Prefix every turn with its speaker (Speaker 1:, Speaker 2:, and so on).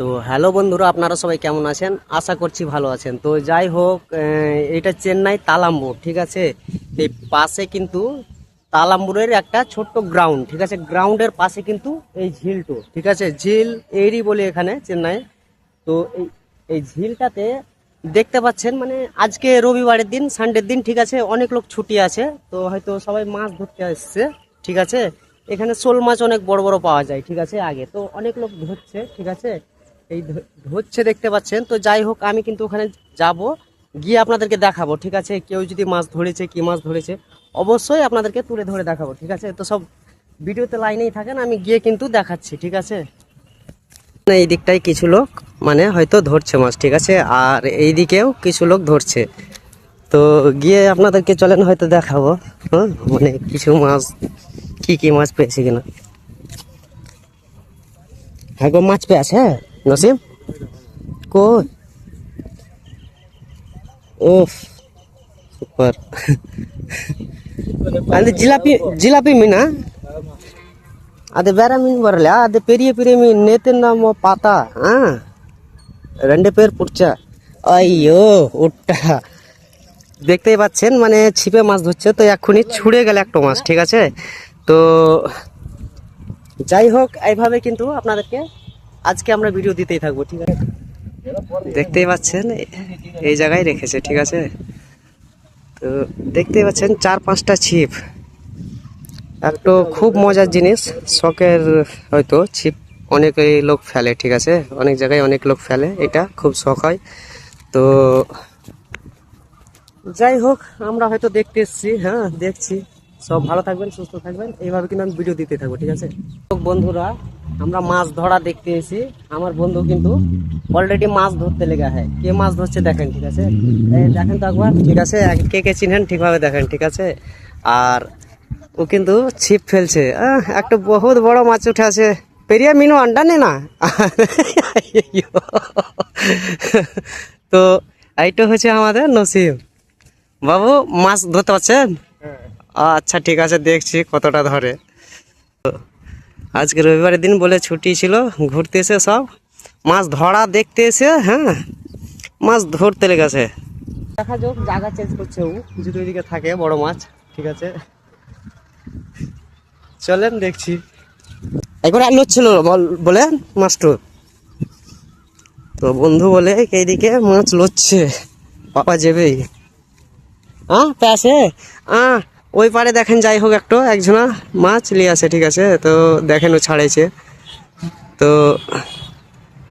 Speaker 1: তো হ্যালো বন্ধুরা, আপনারা সবাই কেমন আছেন? আশা করছি ভালো আছেন। তো যাই হোক, এটা চেন্নাই তালাম্বুর, ঠিক আছে। এই পাশে কিন্তু তালাম্বুরের একটা ছোট্ট গ্রাউন্ড, ঠিক আছে। গ্রাউন্ডের পাশে কিন্তু এই ঝিলটো, ঠিক আছে। ঝিল এরই বলে এখানে চেন্নাই। তো এই ঝিলটাতে দেখতে পাচ্ছেন, মানে আজকে রবিবারের দিন, সানডের দিন, ঠিক আছে। অনেক লোক ছুটি আছে, তো হয়তো সবাই মাছ ধরতে আসছে, ঠিক আছে। এখানে শোল মাছ অনেক বড় বড় পাওয়া যায়, ঠিক আছে। আগে তো অনেক লোক ধরছে, ঠিক আছে। এই ধরছে দেখতে পাচ্ছেন। তো যাই হোক, আমি কিন্তু ওখানে যাব, গিয়ে আপনাদেরকে দেখাবো, ঠিক আছে। কেউ যদি মাছ ধরেছে, কি মাছ ধরেছে, অবশ্যই আপনাদেরকে তুলে ধরে দেখাবো, ঠিক আছে। তো সব ভিডিওতে লাইনেই থাকেন, আমি গিয়ে কিন্তু দেখাচ্ছি, ঠিক আছে। এই দিকটায় কিছু লোক মানে হয়তো ধরছে মাছ, ঠিক আছে। আর এই দিকেও কিছু লোক ধরছে। তো গিয়ে আপনাদেরকে চলেন হয়তো দেখাবো, হ্যাঁ, মানে কিছু মাছ, কি কি মাছ পেয়েছে কিনা। হ্যাঁ গো, মাছ পেয়েছে নসিম, কই? ওফ, সুপার। அந்த ஜிலாபி மீனா? அது வேற மீன் வரல, அது பெரிய பெரிய மீன். நேத்து நம்ம பார்த்தா ரெண்டு பேர் பிடிச்சா। আইয়ো ওটা দেখতেই পাচ্ছেন, মানে ছিপে মাছ ধরছে। তো এক্ষুনি ছুড়ে গেল একটা মাছ, ঠিক আছে। তো যাই হোক, এইভাবে কিন্তু আপনাদেরকে আজকে আমরা ভিডিও দিতেই থাকবো, ঠিক আছে। দেখতেই পাচ্ছেন এই জায়গায় রেখেছে, ঠিক আছে। তো দেখতেই পাচ্ছেন 4-5টা ছিপ। একটু খুব মজার জিনিস, শখের হয়তো ছিপ অনেকই লোক ফেলে, ঠিক আছে। অনেক জায়গায় অনেক লোক ফেলে, এটা খুব শখ হয়। তো যাই হোক, আমরা হয়তো দেখতে এসেছি, হ্যাঁ দেখছি। সব ভালো থাকবেন, সুস্থ থাকবেন, এইভাবে কিন্তু আমি ভিডিও দিতে থাকবো, ঠিক আছে। বন্ধুরা, আমরা মাছ ধরা দেখতে এসেছি। আমার বন্ধু কিন্তু অলরেডি মাছ ধরতে লেগে হয়। কে মাছ ধরছে দেখেন, ঠিক আছে। এই দেখেন তো একবার, ঠিক আছে। কে কে চিনেন ঠিকভাবে দেখেন, ঠিক আছে। আর ও কিন্তু ছিপ ফেলছে, একটা বহুত বড় মাছ উঠে আছে। পেরিয়া মিনু আন্ডা নে না। তো এইটা হচ্ছে আমাদের নসিম বাবু, মাছ ধরতে পারছেন? আচ্ছা ঠিক আছে, দেখছি কতটা ধরে। আজকে রবিবারের দিন বলে ছুটি ছিল, ঘুরতে এসে সব মাছ ধরা দেখতে এসে, হ্যাঁ মাছ ধরতে লেগেছে। দেখা যাক, জায়গা চেঞ্জ করছে ও, যদি ওইদিকে থাকে বড় মাছ, ঠিক আছে। চলেন দেখছি। একবার আলো ছিল বলে মাছটা, তো বন্ধু বলে এইদিকে মাছ লচ্ছে, পাপা যাবেই। প্যাসে ওই পারে দেখেন, যাই হোক একজনা মাছ নিয়ে আসে, ঠিক আছে। তো দেখেন ও ছাড়াইছে। তো